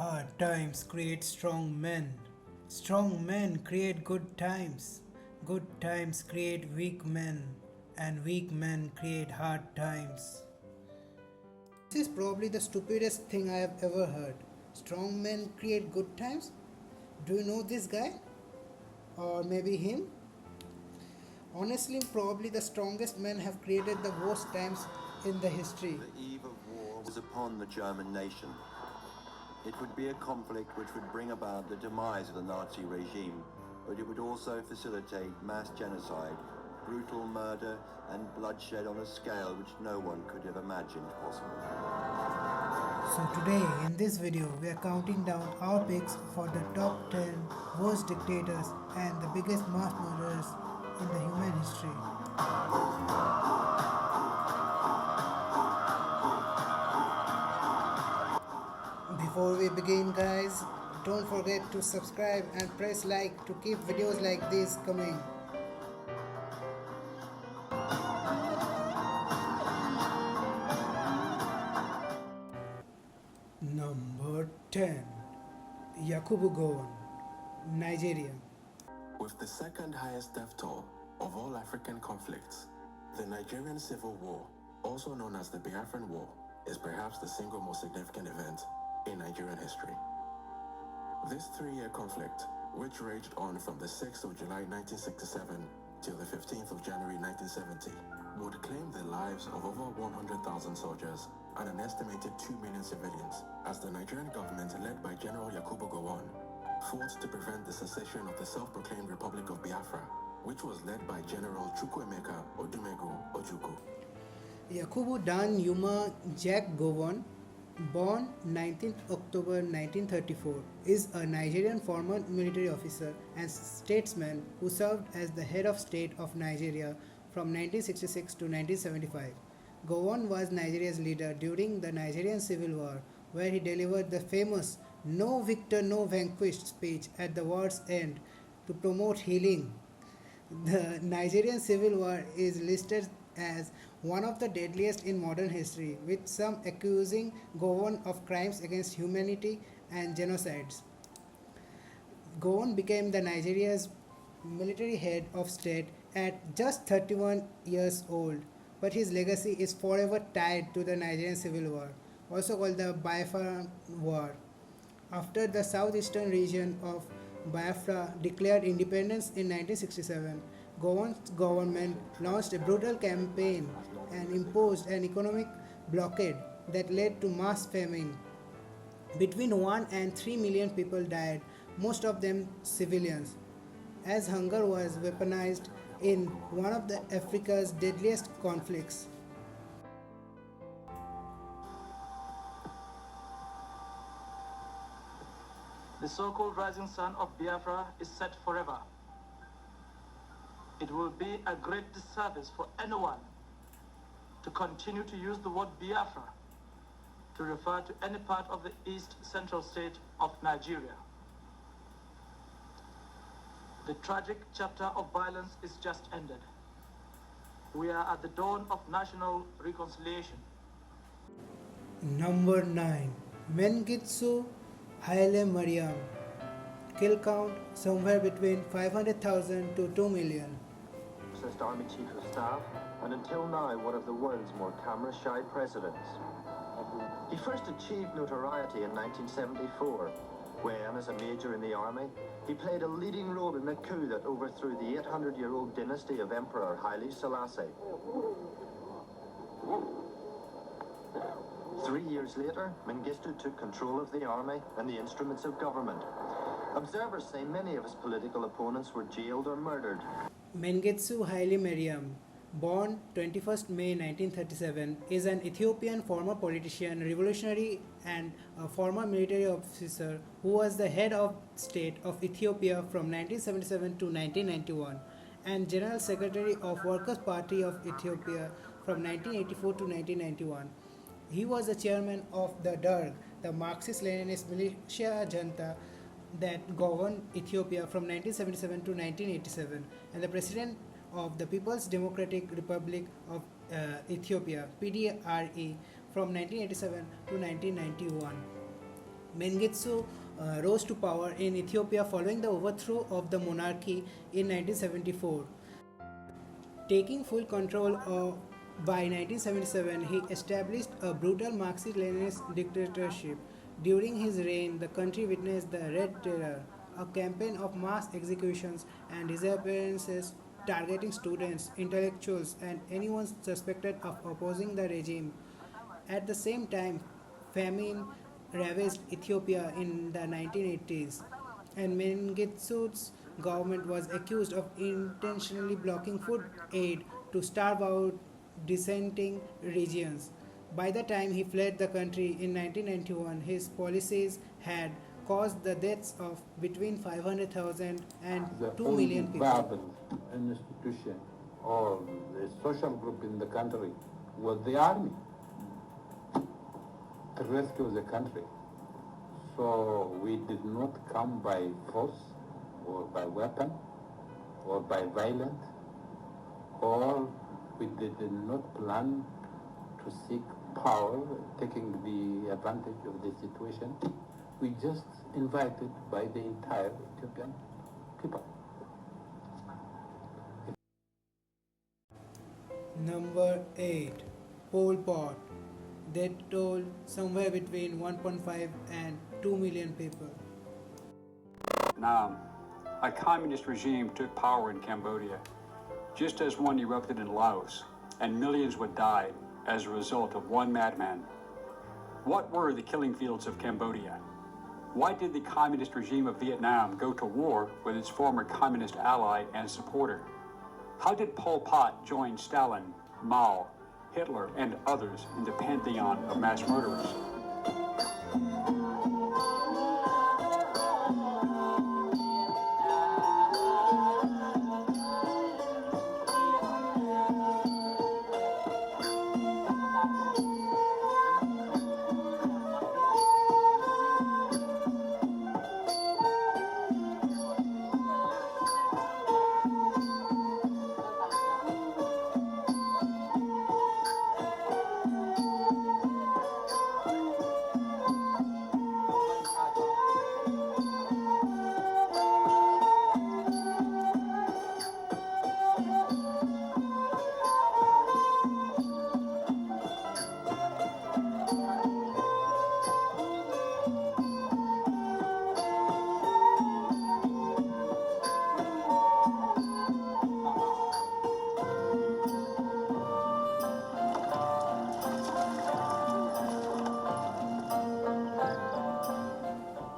Hard times create strong men. Strong men create good times. Good times create weak men. And weak men create hard times. This is probably the stupidest thing I have ever heard. Strong men create good times? Do you know this guy? Or maybe him? Honestly, probably the strongest men have created the worst times in the history. The eve of war was upon the German nation. It would be a conflict which would bring about the demise of the Nazi regime, but it would also facilitate mass genocide, brutal murder and bloodshed on a scale which no one could have imagined possible. So today in this video we are counting down our picks for the top 10 worst dictators and the biggest mass murderers in the human history. Before we begin guys, don't forget to subscribe and press like to keep videos like this coming. Number 10. Yakubu Gowon, Nigeria. With the second highest death toll of all African conflicts, the Nigerian Civil War, also known as the Biafran War, is perhaps the single most significant event in Nigerian history. This three-year conflict, which raged on from the 6th of July 1967 till the 15th of January 1970, would claim the lives of over 100,000 soldiers and an estimated 2 million civilians, as the Nigerian government, led by General Yakubu Gowon, fought to prevent the secession of the self-proclaimed Republic of Biafra, which was led by General Chukwuemeka Odumegu Ojukwu. Yakubu Dan Yuma Jack Gowon, born 19th October 1934, is a Nigerian former military officer and statesman who served as the head of state of Nigeria from 1966 to 1975. Gowon was Nigeria's leader during the Nigerian Civil War, where he delivered the famous "No victor, no vanquished" speech at the war's end to promote healing. The Nigerian Civil War is listed as one of the deadliest in modern history, with some accusing Gowon of crimes against humanity and genocides. Gowon became the Nigeria's military head of state at just 31 years old, but his legacy is forever tied to the Nigerian Civil War, also called the Biafran War. After the southeastern region of Biafra declared independence in 1967, Gowon's government launched a brutal campaign and imposed an economic blockade that led to mass famine. Between 1 and 3 million people died, most of them civilians, as hunger was weaponized in one of the Africa's deadliest conflicts. The so-called rising sun of Biafra is set forever. It will be a great disservice for anyone to continue to use the word Biafra to refer to any part of the East Central state of Nigeria. The tragic chapter of violence is just ended. We are at the dawn of national reconciliation. Number 9. Mengistu Haile Mariam. Kill count somewhere between 500,000 to 2 million. Army Chief of Staff, and until now one of the world's more camera-shy presidents. He first achieved notoriety in 1974, when, as a major in the army, he played a leading role in the coup that overthrew the 800-year-old dynasty of Emperor Haile Selassie. 3 years later, Mengistu took control of the army and the instruments of government. Observers say many of his political opponents were jailed or murdered. Mengistu Haile Mariam, born 21st May 1937, is an Ethiopian former politician, revolutionary and a former military officer who was the head of state of Ethiopia from 1977 to 1991 and General Secretary of Workers' Party of Ethiopia from 1984 to 1991. He was the chairman of the DERG, the Marxist-Leninist militia junta that governed Ethiopia from 1977 to 1987, and the president of the People's Democratic Republic of Ethiopia, PDRE, from 1987 to 1991. Mengistu rose to power in Ethiopia following the overthrow of the monarchy in 1974. Taking full control by 1977, he established a brutal Marxist-Leninist dictatorship. During his reign, the country witnessed the Red Terror, a campaign of mass executions and disappearances targeting students, intellectuals, and anyone suspected of opposing the regime. At the same time, famine ravaged Ethiopia in the 1980s, and Mengistu's government was accused of intentionally blocking food aid to starve out dissenting regions. By the time he fled the country in 1991, his policies had caused the deaths of between 500,000 and The 2 only million people. viable institution or the social group in the country was the army to rescue the country. So we did not come by force or by weapon or by violence, or we did not plan to seek power, taking the advantage of the situation. We just invited by the entire Ethiopian people. Number 8. Pol Pot. They told somewhere between 1.5 and 2 million people. Vietnam, a communist regime took power in Cambodia, just as one erupted in Laos, and millions would die as a result of one madman. What were the killing fields of Cambodia? Why did the communist regime of Vietnam go to war with its former communist ally and supporter? How did Pol Pot join Stalin, Mao, Hitler, and others in the pantheon of mass murderers?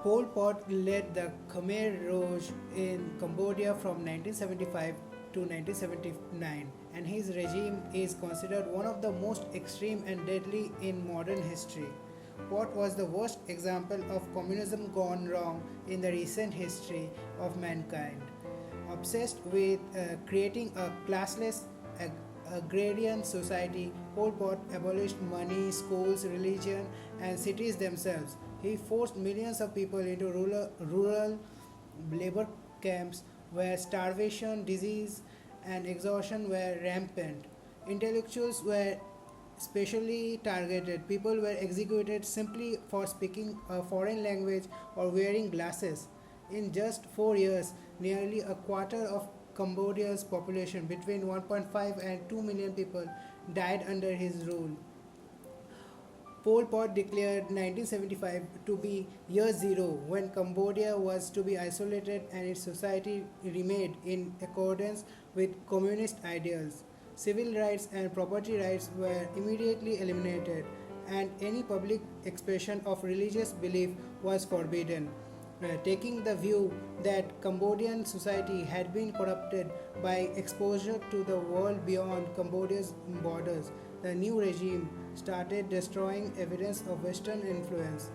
Pol Pot led the Khmer Rouge in Cambodia from 1975 to 1979, and his regime is considered one of the most extreme and deadly in modern history. Pot was the worst example of communism gone wrong in the recent history of mankind. Obsessed with creating a classless agrarian society, Pol Pot abolished money, schools, religion, and cities themselves. He forced millions of people into rural labor camps where starvation, disease, and exhaustion were rampant. Intellectuals were specially targeted. People were executed simply for speaking a foreign language or wearing glasses. In just 4 years, nearly a quarter of Cambodia's population, between 1.5 and 2 million people, died under his rule. Pol Pot declared 1975 to be year zero, when Cambodia was to be isolated and its society remade in accordance with communist ideals. Civil rights and property rights were immediately eliminated, and any public expression of religious belief was forbidden. Taking the view that Cambodian society had been corrupted by exposure to the world beyond Cambodia's borders, the new regime started destroying evidence of Western influence,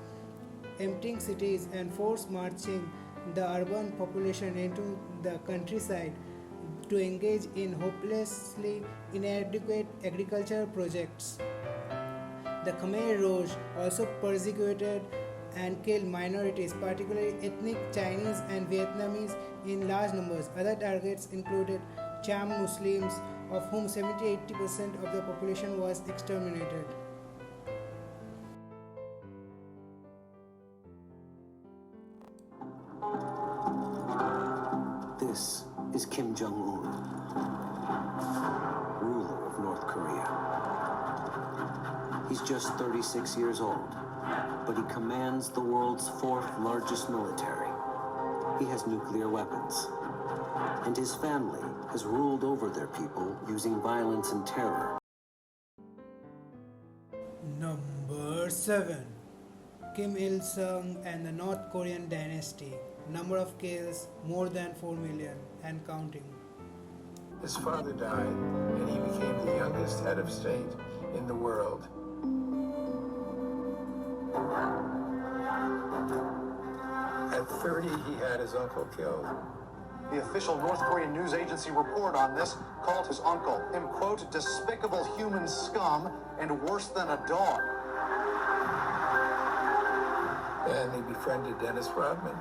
emptying cities and force marching the urban population into the countryside to engage in hopelessly inadequate agricultural projects. The Khmer Rouge also persecuted and killed minorities, particularly ethnic Chinese and Vietnamese, in large numbers. Other targets included Cham Muslims, of whom 70-80% of the population was exterminated. This is Kim Jong-un, ruler of North Korea. He's just 36 years old, but he commands the world's fourth largest military. He has nuclear weapons, and his family has ruled over their people using violence and terror. Number 7. Kim Il-sung and the North Korean dynasty. Number of kills more than 4 million and counting. His father died, and he became the youngest head of state in the world. At 30, he had his uncle killed. The official North Korean news agency report on this called his uncle, him, quote, despicable human scum and worse than a dog. And he befriended Dennis Rodman.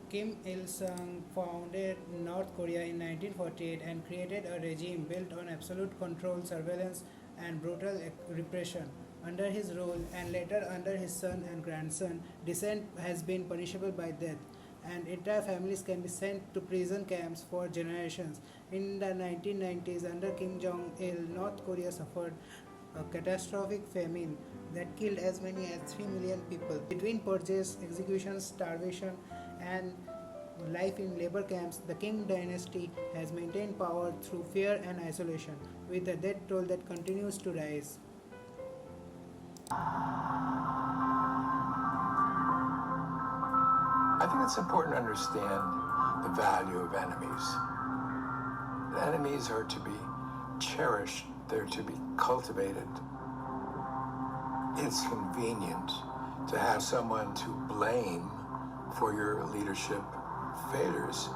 Kim Il-sung founded North Korea in 1948 and created a regime built on absolute control, surveillance, and brutal repression. Under his rule, and later under his son and grandson, dissent has been punishable by death, and entire families can be sent to prison camps for generations. In the 1990s, under Kim Jong-il, North Korea suffered a catastrophic famine that killed as many as 3 million people. Between purges, executions, starvation, and life in labor camps, the Kim dynasty has maintained power through fear and isolation, with a death toll that continues to rise. I think it's important to understand the value of enemies. Enemies are to be cherished, they're to be cultivated. It's convenient to have someone to blame for your leadership failures.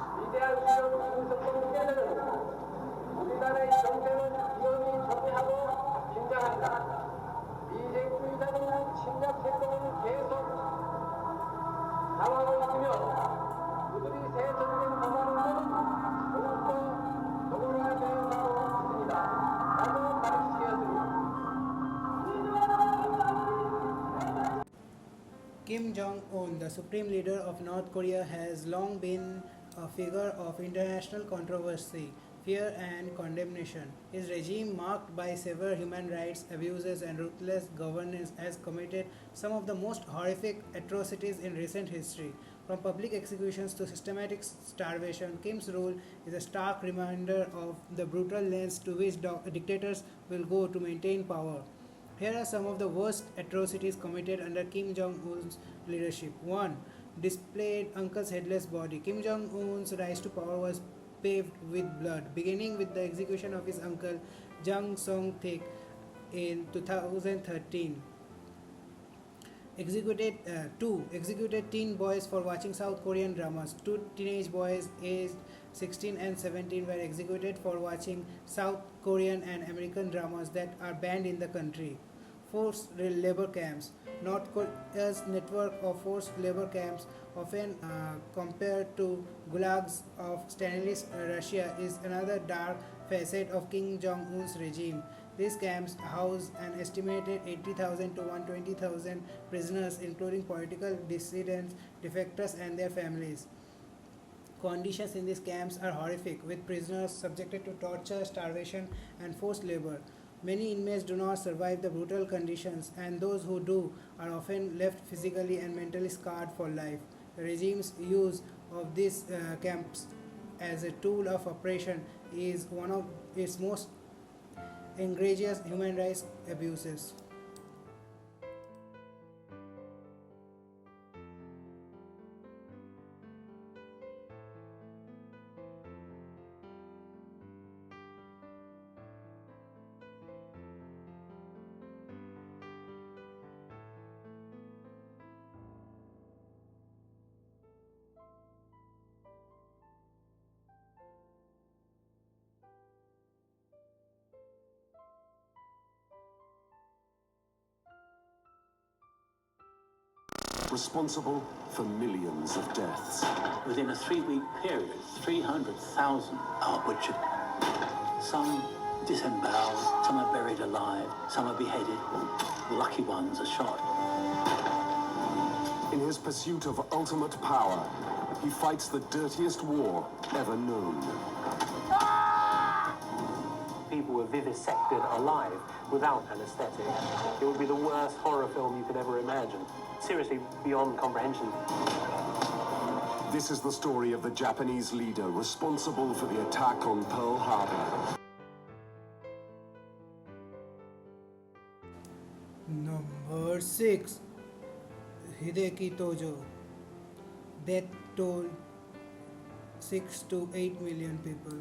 Kim Jong-un, the supreme leader of North Korea, has long been a figure of international controversy, fear, and condemnation. His regime, marked by severe human rights abuses and ruthless governance, has committed some of the most horrific atrocities in recent history. From public executions to systematic starvation, Kim's rule is a stark reminder of the brutal lengths to which dictators will go to maintain power. Here are some of the worst atrocities committed under Kim Jong-un's leadership. 1. Displayed uncle's headless body. Kim Jong-un's rise to power was paved with blood, beginning with the execution of his uncle Jang Song-thaek in 2013. Executed teen boys for watching South Korean dramas. 2 teenage boys aged 16 and 17 were executed for watching South Korean and American dramas that are banned in the country. Forced labor camps. North Korea's network of forced labor camps, often compared to gulags of Stalinist Russia, is another dark facet of Kim Jong-un's regime. These camps house an estimated 80,000 to 120,000 prisoners, including political dissidents, defectors, and their families. Conditions in these camps are horrific, with prisoners subjected to torture, starvation, and forced labor. Many inmates do not survive the brutal conditions, and those who do are often left physically and mentally scarred for life. The regime's use of these camps as a tool of oppression is one of its most egregious human rights abuses. Responsible for millions of deaths. Within a 3-week period, 300,000 are butchered. Some disemboweled, some are buried alive, some are beheaded. The lucky ones are shot. In his pursuit of ultimate power, he fights the dirtiest war ever known. People were vivisected alive without anesthetic. It would be the worst horror film you could ever imagine. Seriously, beyond comprehension. This is the story of the Japanese leader responsible for the attack on Pearl Harbor. Number 6. Hideki Tojo. Death toll 6 to 8 million people.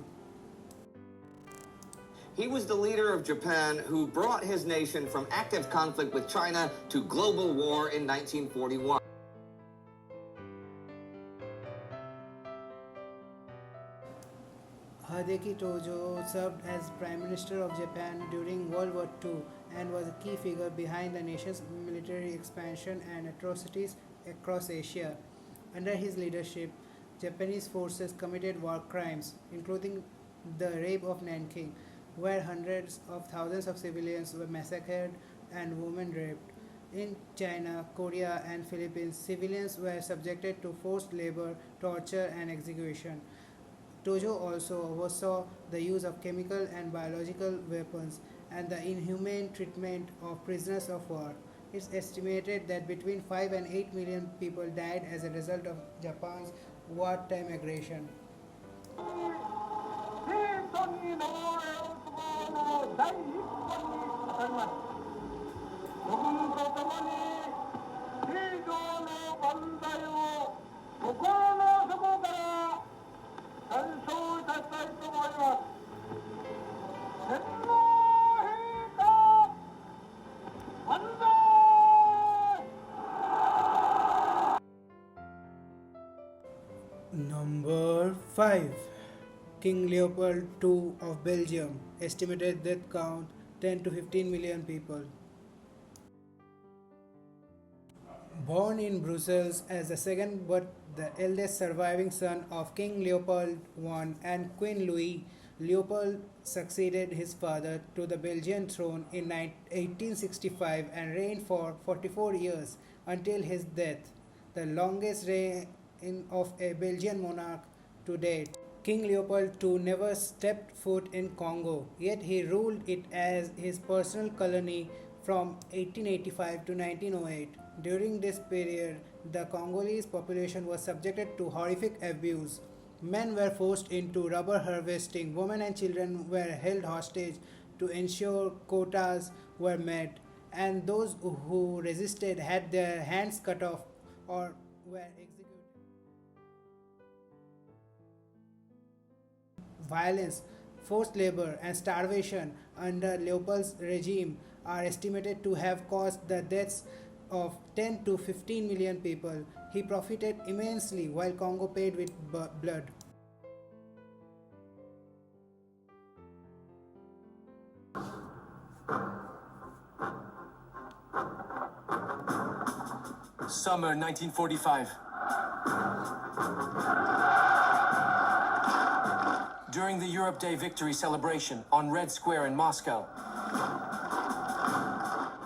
He was the leader of Japan who brought his nation from active conflict with China to global war in 1941. Hideki Tojo served as Prime Minister of Japan during World War II and was a key figure behind the nation's military expansion and atrocities across Asia. Under his leadership, Japanese forces committed war crimes, including the rape of Nanking, where hundreds of thousands of civilians were massacred and women raped. In China, Korea, and Philippines, civilians were subjected to forced labor, torture, and execution. Tojo also oversaw the use of chemical and biological weapons and the inhumane treatment of prisoners of war. It's estimated that between 5 and 8 million people died as a result of Japan's wartime aggression. Number 5. King Leopold II of Belgium. Estimated death count 10 to 15 million people. Born in Brussels as the second but the eldest surviving son of King Leopold I and Queen Louise, Leopold succeeded his father to the Belgian throne in 1865 and reigned for 44 years until his death, the longest reign of a Belgian monarch to date. King Leopold II never stepped foot in Congo, yet he ruled it as his personal colony from 1885 to 1908. During this period, the Congolese population was subjected to horrific abuse. Men were forced into rubber harvesting, women and children were held hostage to ensure quotas were met, and those who resisted had their hands cut off or were executed. Violence, forced labor, and starvation under Leopold's regime are estimated to have caused the deaths of 10 to 15 million people. He profited immensely while Congo paid with blood. Summer 1945. During the Europe Day victory celebration on Red Square in Moscow,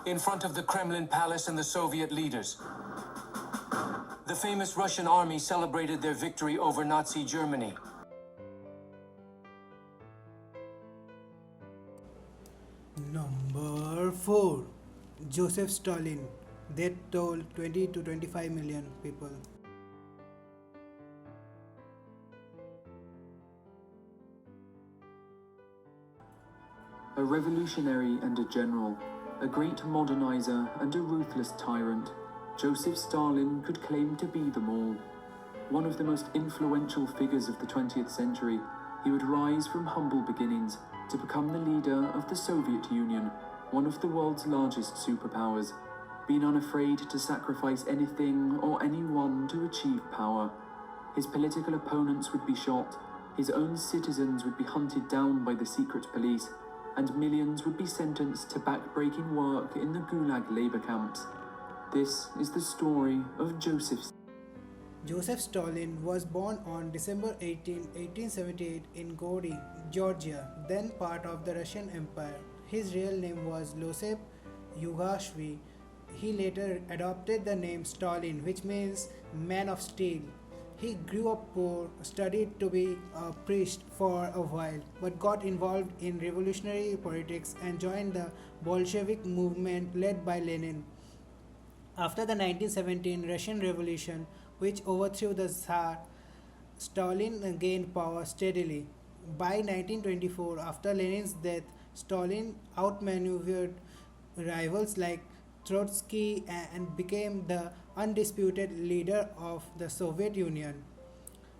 in front of the Kremlin Palace and the Soviet leaders, the famous Russian army celebrated their victory over Nazi Germany. Number 4. Joseph Stalin. Death toll 20 to 25 million people. A revolutionary and a general, a great modernizer and a ruthless tyrant, Joseph Stalin could claim to be them all. One of the most influential figures of the 20th century, he would rise from humble beginnings to become the leader of the Soviet Union, one of the world's largest superpowers, being unafraid to sacrifice anything or anyone to achieve power. His political opponents would be shot, his own citizens would be hunted down by the secret police, and millions would be sentenced to back-breaking work in the Gulag labor camps. This is the story of Joseph. Joseph Stalin was born on December 18, 1878 in Gori, Georgia, then part of the Russian Empire. His real name was Losep Yugashvi. He later adopted the name Stalin, which means man of steel. He grew up poor, studied to be a priest for a while, but got involved in revolutionary politics and joined the Bolshevik movement led by Lenin. After the 1917 Russian Revolution, which overthrew the Tsar, Stalin gained power steadily. By 1924, after Lenin's death, Stalin outmaneuvered rivals like Trotsky and became the undisputed leader of the Soviet Union.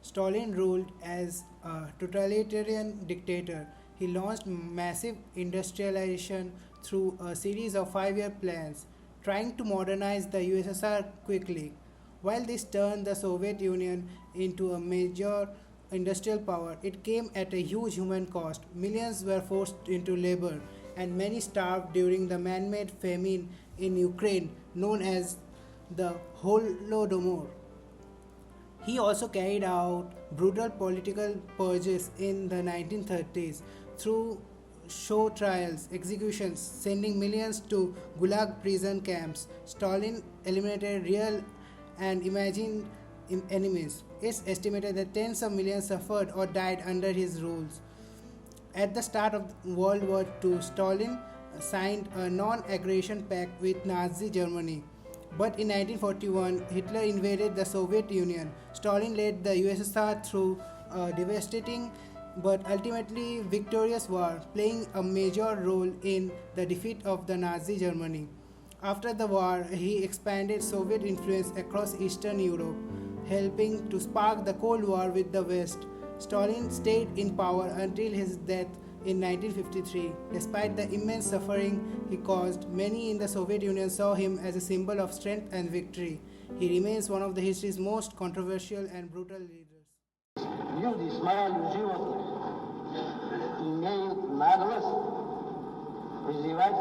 Stalin ruled as a totalitarian dictator. He launched massive industrialization through a series of 5 year plans, trying to modernize the USSR quickly. While this turned the Soviet Union into a major industrial power, it came at a huge human cost. Millions were forced into labor, and many starved during the man made famine in Ukraine, known as the Holodomor. He also carried out brutal political purges in the 1930s through show trials, executions, sending millions to Gulag prison camps. Stalin eliminated real and imagined enemies. It's estimated that tens of millions suffered or died under his rules. At the start of World War II, Stalin signed a non-aggression pact with Nazi Germany. But in 1941, Hitler invaded the Soviet Union. Stalin led the USSR through a devastating but ultimately victorious war, playing a major role in the defeat of the Nazi Germany. After the war, he expanded Soviet influence across Eastern Europe, helping to spark the Cold War with the West. Stalin stayed in power until his death in 1953. Despite the immense suffering he caused, many in the Soviet Union saw him as a symbol of strength and victory. He remains one of the history's most controversial and brutal leaders. Люди с моралью животных имеют наглость призывать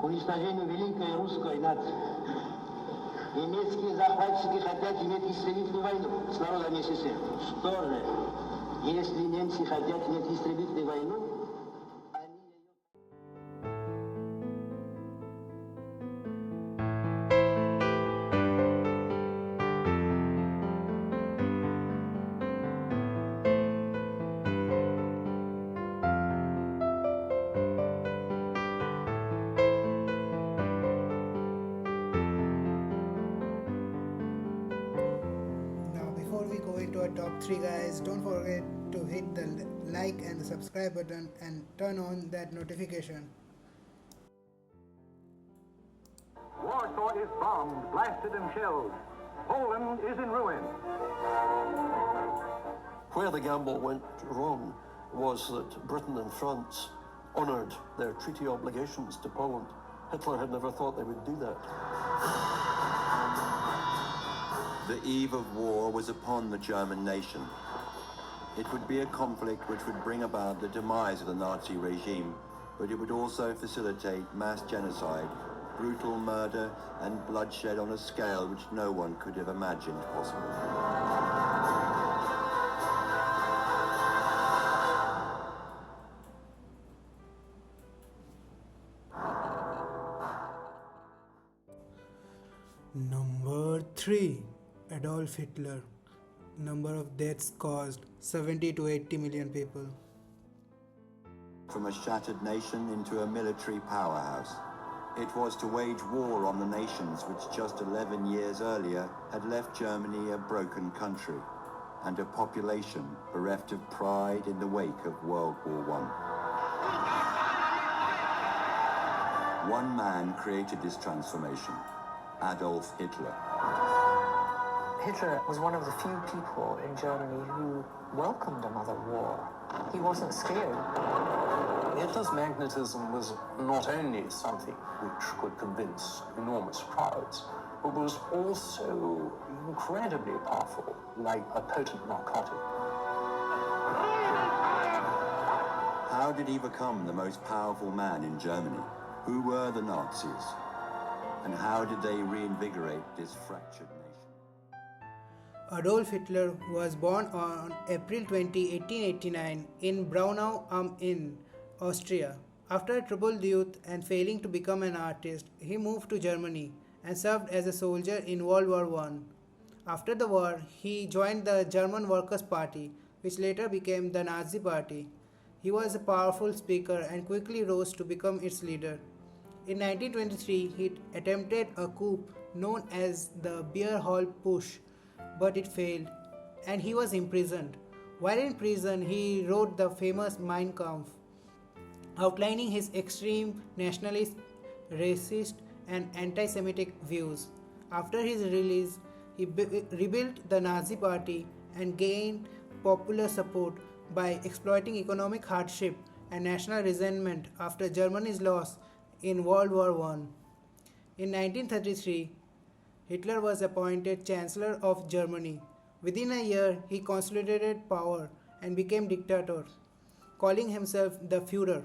к уничтожению великой русской нации. Немецкие захватчики хотят иметь истребительную войну с народами СССР. Что же, если немцы хотят иметь истребительную войну, Top 3 guys, don't forget to hit the like and the subscribe button and turn on that notification. Warsaw is bombed, blasted and shelled. Poland is in ruin. Where the gamble went wrong was that Britain and France honoured their treaty obligations to Poland. Hitler had never thought they would do that. The eve of war was upon the German nation. It would be a conflict which would bring about the demise of the Nazi regime, but it would also facilitate mass genocide, brutal murder and bloodshed on a scale which no one could have imagined possible. Number 3. Adolf Hitler. Number of deaths caused 70 to 80 million people. From a shattered nation into a military powerhouse. It was to wage war on the nations which just 11 years earlier had left Germany a broken country and a population bereft of pride in the wake of World War I. One man created this transformation, Adolf Hitler. Hitler was one of the few people in Germany who welcomed another war. He wasn't scared. Hitler's magnetism was not only something which could convince enormous crowds, but was also incredibly powerful, like a potent narcotic. How did he become the most powerful man in Germany? Who were the Nazis? And how did they reinvigorate this fractured nation? Adolf Hitler was born on April 20, 1889 in Braunau am Inn, Austria. After a troubled youth and failing to become an artist, he moved to Germany and served as a soldier in World War I. After the war, he joined the German Workers' Party, which later became the Nazi Party. He was a powerful speaker and quickly rose to become its leader. In 1923, he attempted a coup known as the Beer Hall Push, but it failed, and he was imprisoned. While in prison, he wrote the famous Mein Kampf, outlining his extreme nationalist, racist, and anti-Semitic views. After his release, he rebuilt the Nazi Party and gained popular support by exploiting economic hardship and national resentment after Germany's loss in World War I. In 1933, Hitler was appointed Chancellor of Germany. Within a year, he consolidated power and became dictator, calling himself the Führer.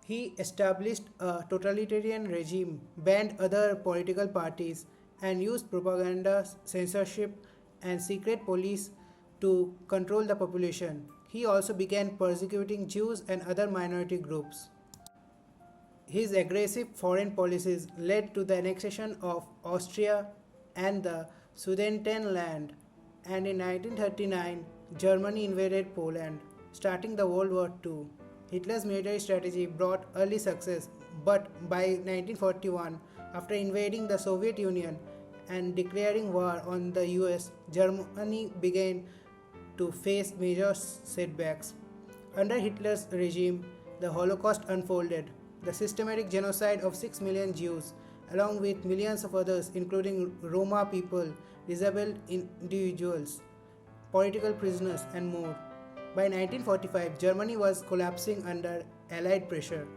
He established a totalitarian regime, banned other political parties, and used propaganda, censorship, and secret police to control the population. He also began persecuting Jews and other minority groups. His aggressive foreign policies led to the annexation of Austria and the Sudetenland, and in 1939, Germany invaded Poland, starting the World War II. Hitler's military strategy brought early success, but by 1941, after invading the Soviet Union and declaring war on the US, Germany began to face major setbacks. Under Hitler's regime, the Holocaust unfolded. The systematic genocide of 6 million Jews, along with millions of others, including Roma people, disabled individuals, political prisoners, and more. By 1945, Germany was collapsing under Allied pressure.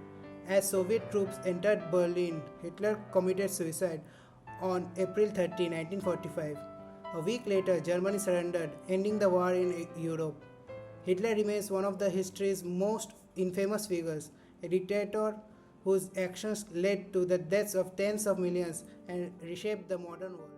As Soviet troops entered Berlin, Hitler committed suicide on April 30, 1945. A week later, Germany surrendered, ending the war in Europe. Hitler remains one of the history's most infamous figures, a dictator whose actions led to the deaths of tens of millions and reshaped the modern world.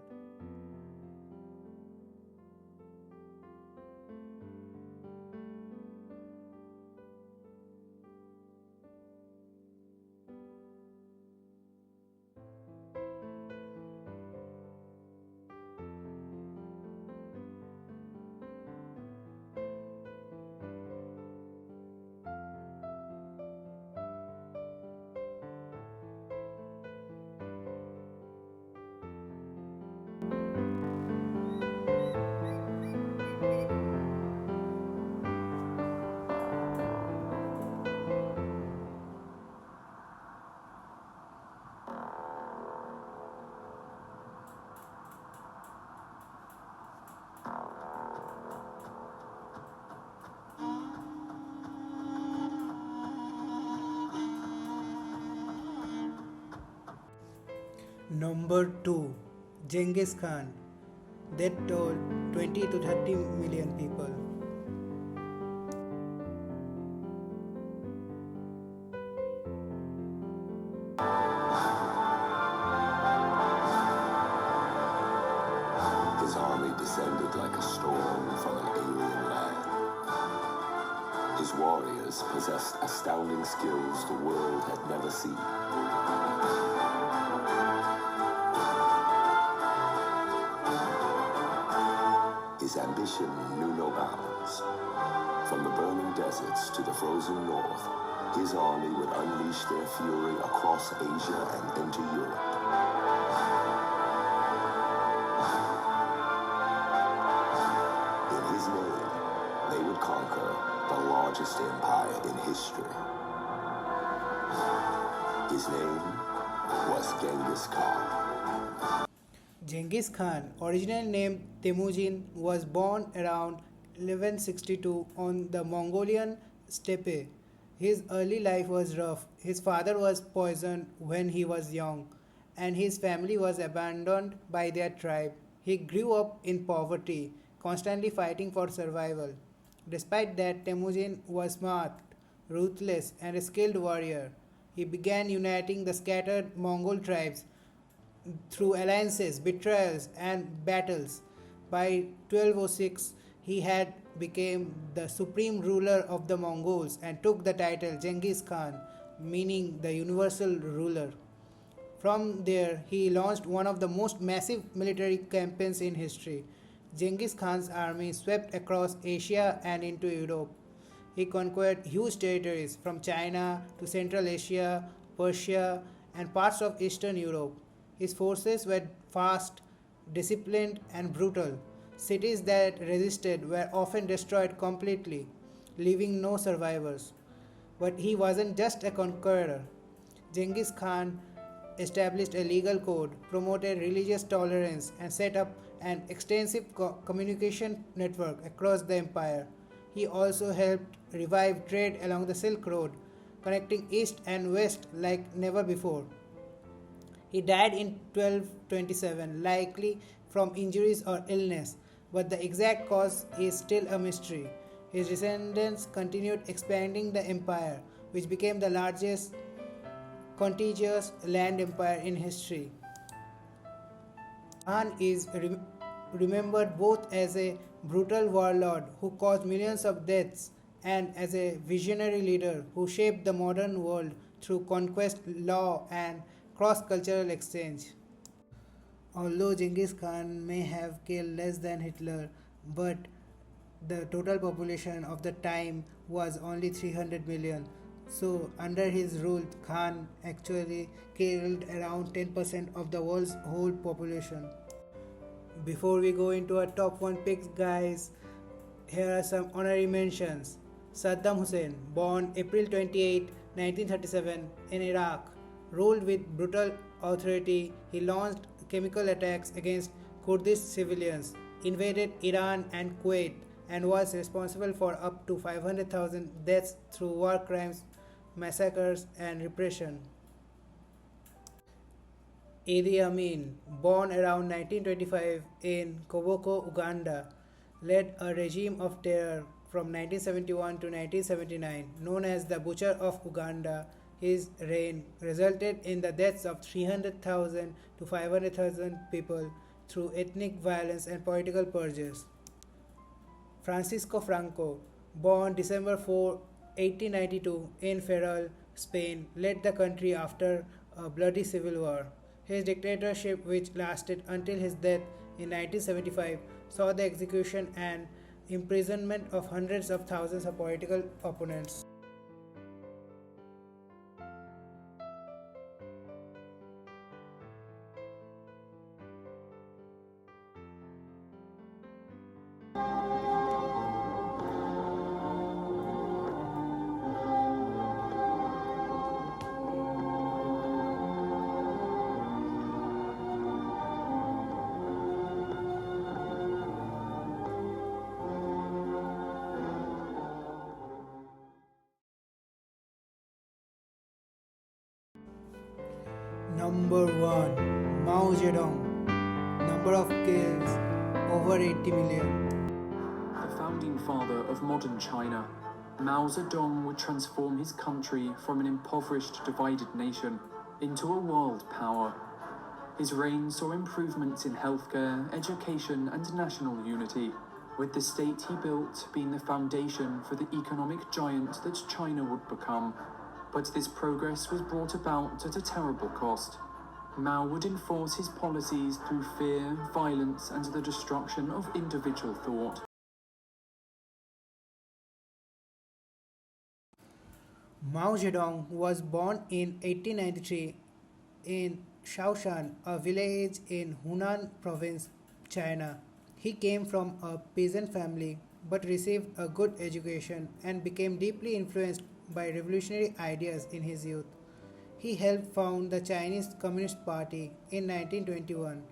Number 2. Genghis Khan. That told 20 to 30 million people. His army descended like a storm from an alien land. His warriors possessed astounding skills the world had never seen. His ambition knew no bounds. From the burning deserts to the frozen north, his army would unleash their fury across Asia and into Europe. In his name, they would conquer the largest empire in history. His name was Genghis Khan. Genghis Khan, originally named Temujin, was born around 1162 on the Mongolian steppe. His early life was rough. His father was poisoned when he was young, and his family was abandoned by their tribe. He grew up in poverty, constantly fighting for survival. Despite that, Temujin was smart, ruthless, and a skilled warrior. He began uniting the scattered Mongol tribes through alliances, betrayals, and battles. By 1206, he had become the supreme ruler of the Mongols and took the title Genghis Khan, meaning the universal ruler. From there, he launched one of the most massive military campaigns in history. Genghis Khan's army swept across Asia and into Europe. He conquered huge territories from China to Central Asia, Persia, and parts of Eastern Europe. His forces were fast, disciplined, and brutal. Cities that resisted were often destroyed completely, leaving no survivors. But he wasn't just a conqueror. Genghis Khan established a legal code, promoted religious tolerance, and set up an extensive communication network across the empire. He also helped revive trade along the Silk Road, connecting East and West like never before. He died in 1227, likely from injuries or illness, but the exact cause is still a mystery. His descendants continued expanding the empire, which became the largest contiguous land empire in history. Khan is remembered both as a brutal warlord who caused millions of deaths and as a visionary leader who shaped the modern world through conquest, law, and cross-cultural exchange. Although Genghis Khan may have killed less than Hitler, but the total population of the time was only 300 million. So, under his rule, Khan actually killed around 10% of the world's whole population. Before we go into our top 1 picks, guys, here are some honorary mentions. Saddam Hussein, born April 28, 1937 in Iraq, ruled with brutal authority. He launched chemical attacks against Kurdish civilians, invaded Iran and Kuwait, and was responsible for up to 500,000 deaths through war crimes, massacres, and repression. Idi Amin, born around 1925 in Koboko, Uganda, led a regime of terror from 1971 to 1979, known as the Butcher of Uganda. His reign resulted in the deaths of 300,000 to 500,000 people through ethnic violence and political purges. Francisco Franco, born December 4, 1892 in Ferrol, Spain, led the country after a bloody civil war. His dictatorship, which lasted until his death in 1975, saw the execution and imprisonment of hundreds of thousands of political opponents. Number 1. Mao Zedong. Number of kills over 80 million. The founding father of modern China, Mao Zedong would transform his country from an impoverished, divided nation into a world power. His reign saw improvements in healthcare, education, and national unity, with the state he built being the foundation for the economic giant that China would become. But this progress was brought about at a terrible cost. Mao would enforce his policies through fear, violence, and the destruction of individual thought. Mao Zedong was born in 1893 in Shaoshan, a village in Hunan province, China. He came from a peasant family but received a good education and became deeply influenced by revolutionary ideas in his youth. He helped found the Chinese Communist Party in 1921,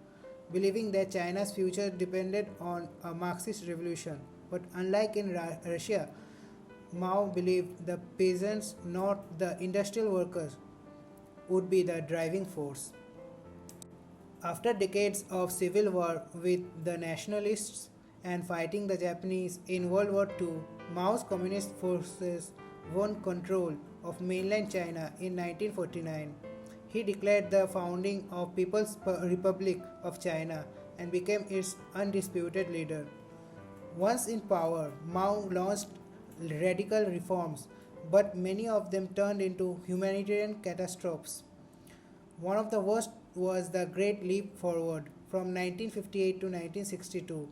believing that China's future depended on a Marxist revolution. But unlike in Russia, Mao believed the peasants, not the industrial workers, would be the driving force. After decades of civil war with the nationalists and fighting the Japanese in World War II, Mao's communist forces won control of mainland China in 1949. He declared the founding of People's Republic of China and became its undisputed leader. Once in power, Mao launched radical reforms, but many of them turned into humanitarian catastrophes. One of the worst was the Great Leap Forward from 1958 to 1962.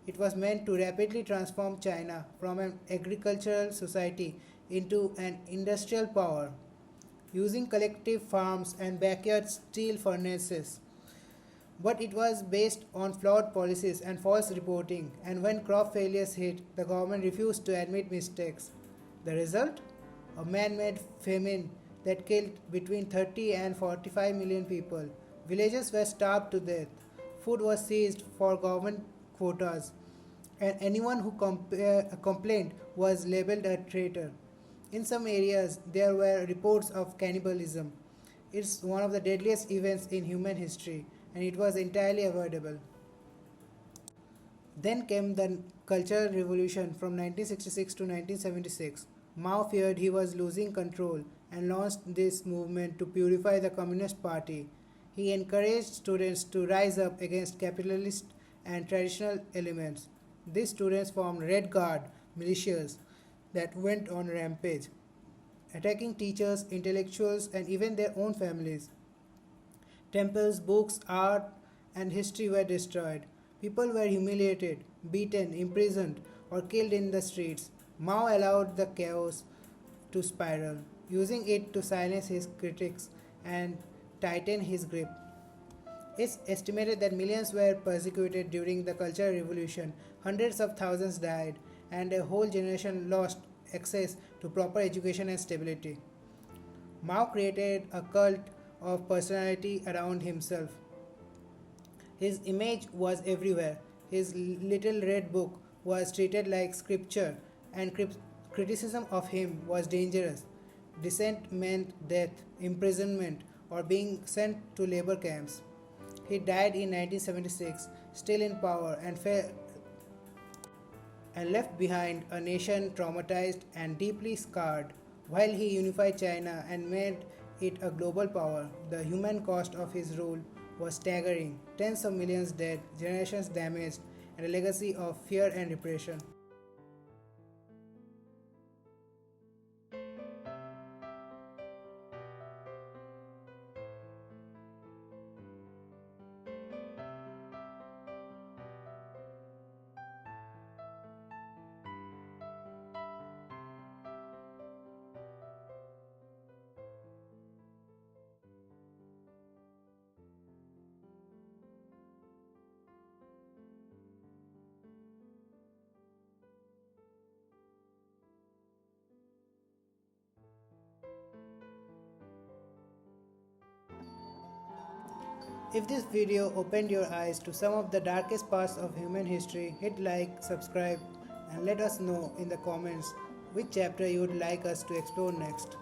It was meant to rapidly transform China from an agricultural society into an industrial power, using collective farms and backyard steel furnaces. But it was based on flawed policies and false reporting, and when crop failures hit, the government refused to admit mistakes. The result? A man made famine that killed between 30 and 45 million people. Villages were starved to death. Food was seized for government quotas, and anyone who complained was labeled a traitor. In some areas, there were reports of cannibalism. It's one of the deadliest events in human history, and it was entirely avoidable. Then came the Cultural Revolution from 1966 to 1976. Mao feared he was losing control and launched this movement to purify the Communist Party. He encouraged students to rise up against capitalist and traditional elements. These students formed Red Guard militias that went on rampage, attacking teachers, intellectuals, and even their own families. Temples, books, art, and history were destroyed. People were humiliated, beaten, imprisoned, or killed in the streets. Mao allowed the chaos to spiral, using it to silence his critics and tighten his grip. It's estimated that millions were persecuted during the Cultural Revolution, hundreds of thousands died, and a whole generation lost access to proper education and stability. Mao created a cult of personality around himself. His image was everywhere. His little red book was treated like scripture, and criticism of him was dangerous. Dissent meant death, imprisonment, or being sent to labor camps. He died in 1976, still in power, and left behind a nation traumatized and deeply scarred. While he unified China and made it a global power, the human cost of his rule was staggering: tens of millions dead, generations damaged, and a legacy of fear and repression. If this video opened your eyes to some of the darkest parts of human history, hit like, subscribe, and let us know in the comments which chapter you would like us to explore next.